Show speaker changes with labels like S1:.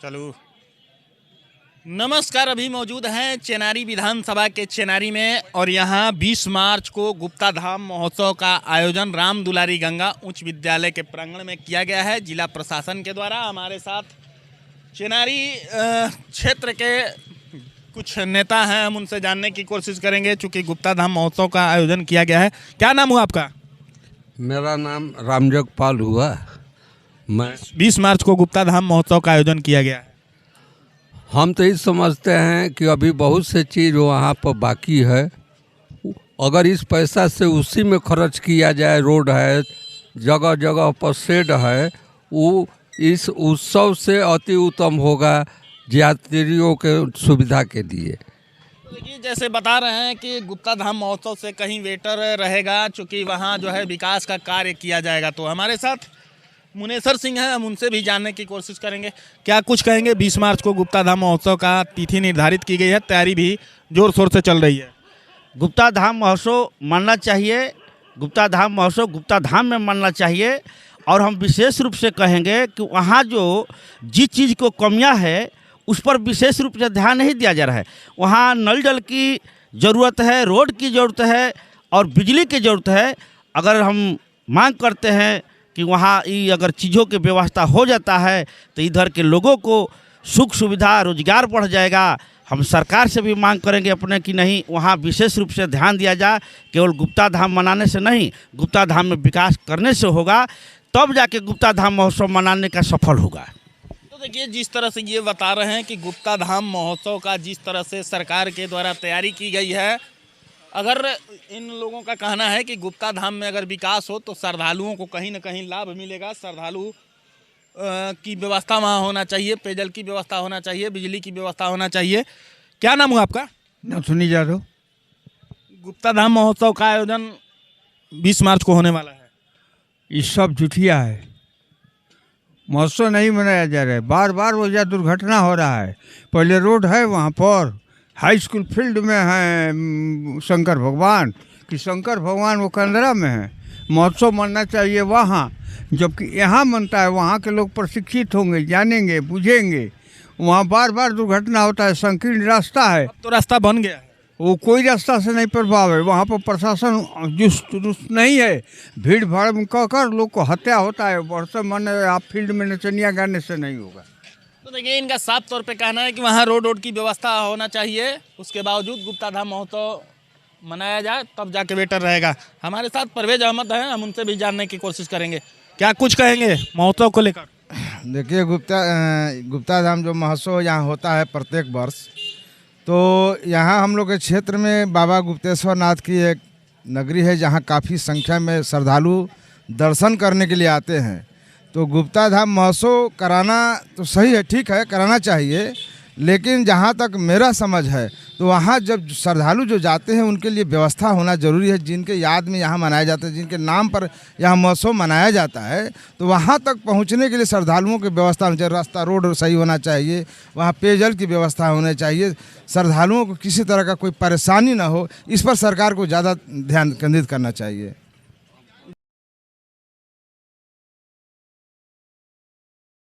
S1: चलो नमस्कार। अभी मौजूद हैं चेनारी विधानसभा के चेनारी में और यहाँ 20 मार्च को गुप्ता धाम महोत्सव का आयोजन राम दुलारी गंगा उच्च विद्यालय के प्रांगण में किया गया है जिला प्रशासन के द्वारा। हमारे साथ चेनारी क्षेत्र के कुछ नेता हैं, हम उनसे जानने की कोशिश करेंगे चूँकि गुप्ता धाम महोत्सव का आयोजन किया गया है। क्या नाम हुआ आपका?
S2: मेरा नाम रामजगपाल हुआ। मैं
S1: 20 मार्च को गुप्ता धाम महोत्सव का आयोजन किया गया है।
S2: हम तो ये समझते हैं कि अभी बहुत से चीज़ वहाँ पर बाकी है। अगर इस पैसा से उसी में खर्च किया जाए, रोड है, जगह जगह पर शेड है, वो इस उत्सव से अति उत्तम होगा यात्रियों के सुविधा के लिए।
S1: देखिए, जैसे बता रहे हैं कि गुप्ता धाम महोत्सव से कहीं वेटर रहेगा चूँकि वहाँ जो है विकास का कार्य किया जाएगा। तो हमारे साथ मुनेसर सिंह हैं, हम उनसे भी जानने की कोशिश करेंगे। क्या कुछ कहेंगे? 20 मार्च को गुप्ता धाम महोत्सव का तिथि निर्धारित की गई है, तैयारी भी जोर शोर से चल रही है।
S3: गुप्ता धाम महोत्सव मानना चाहिए, गुप्ता धाम महोत्सव गुप्ता धाम में मानना चाहिए। और हम विशेष रूप से कहेंगे कि वहाँ जो जिस चीज़ को कमियां है उस पर विशेष रूप से ध्यान नहीं दिया जा रहा है। वहाँ नल जल की ज़रूरत है, रोड की ज़रूरत है और बिजली की ज़रूरत है। अगर हम मांग करते हैं कि वहाँ ये अगर चीज़ों की व्यवस्था हो जाता है तो इधर के लोगों को सुख सुविधा, रोजगार बढ़ जाएगा। हम सरकार से भी मांग करेंगे अपने कि नहीं, वहाँ विशेष रूप से ध्यान दिया जाए। केवल गुप्ता धाम मनाने से नहीं, गुप्ता धाम में विकास करने से होगा, तब जाके गुप्ता धाम महोत्सव मनाने का सफल होगा।
S1: तो देखिए, जिस तरह से ये बता रहे हैं कि गुप्ता धाम महोत्सव का जिस तरह से सरकार के द्वारा तैयारी की गई है, अगर इन लोगों का कहना है कि गुप्ता धाम में अगर विकास हो तो श्रद्धालुओं को कहीं ना कहीं लाभ मिलेगा। श्रद्धालु की व्यवस्था वहाँ होना चाहिए, पेयजल की व्यवस्था होना चाहिए, बिजली की व्यवस्था होना चाहिए। क्या नाम हुआ आपका?
S4: नथुनी जादव।
S1: गुप्ता धाम महोत्सव का आयोजन 20 मार्च को होने वाला है।
S4: ये सब झूठिया है, महोत्सव नहीं मनाया जा रहा है। बार बार वो या दुर्घटना हो रहा है। पहले रोड है वहाँ पर, हाई स्कूल फील्ड में है शंकर भगवान कि शंकर भगवान वो कंदरा में है। महोत्सव मनना चाहिए वहाँ, जबकि यहाँ मनता है। वहाँ के लोग प्रशिक्षित होंगे, जानेंगे, बुझेंगे। वहाँ बार बार दुर्घटना होता है, संकीर्ण रास्ता है।
S1: अब तो रास्ता बन गया है,
S4: वो कोई रास्ता से नहीं प्रभाव है। वहाँ पर प्रशासन दुरुस्त नहीं है। भीड़ भाड़ में कहकर लोग को हत्या होता है। वर्षा मन आप फील्ड में नचनिया गाने से नहीं होगा।
S1: तो देखिए, इनका साफ तौर पे कहना है कि वहाँ रोड की व्यवस्था होना चाहिए, उसके बावजूद गुप्ता धाम महोत्सव मनाया जाए, तब जाके बेटर रहेगा। हमारे साथ परवेज अहमद हैं, हम उनसे भी जानने की कोशिश करेंगे। क्या कुछ कहेंगे महोत्सव को लेकर?
S5: देखिए, गुप्ता धाम जो महोत्सव यहाँ होता है प्रत्येक वर्ष, तो यहाँ हम लोग के क्षेत्र में बाबा गुप्तेश्वर नाथ की एक नगरी है जहाँ काफ़ी संख्या में श्रद्धालु दर्शन करने के लिए आते हैं। तो गुप्ता धाम महोत्सव कराना तो सही है, ठीक है, कराना चाहिए। लेकिन जहाँ तक मेरा समझ है तो वहाँ जब श्रद्धालु जो जाते हैं उनके लिए व्यवस्था होना ज़रूरी है। जिनके याद में यहाँ मनाया जाता है, जिनके नाम पर यहाँ महोत्सव मनाया जाता है, तो वहाँ तक पहुँचने के लिए श्रद्धालुओं की व्यवस्था होनी चाहिए। रास्ता, रोड सही होना चाहिए, वहाँ पेयजल की व्यवस्था होनी चाहिए। श्रद्धालुओं को किसी तरह का कोई परेशानी ना हो, इस पर सरकार को ज़्यादा ध्यान केंद्रित करना चाहिए।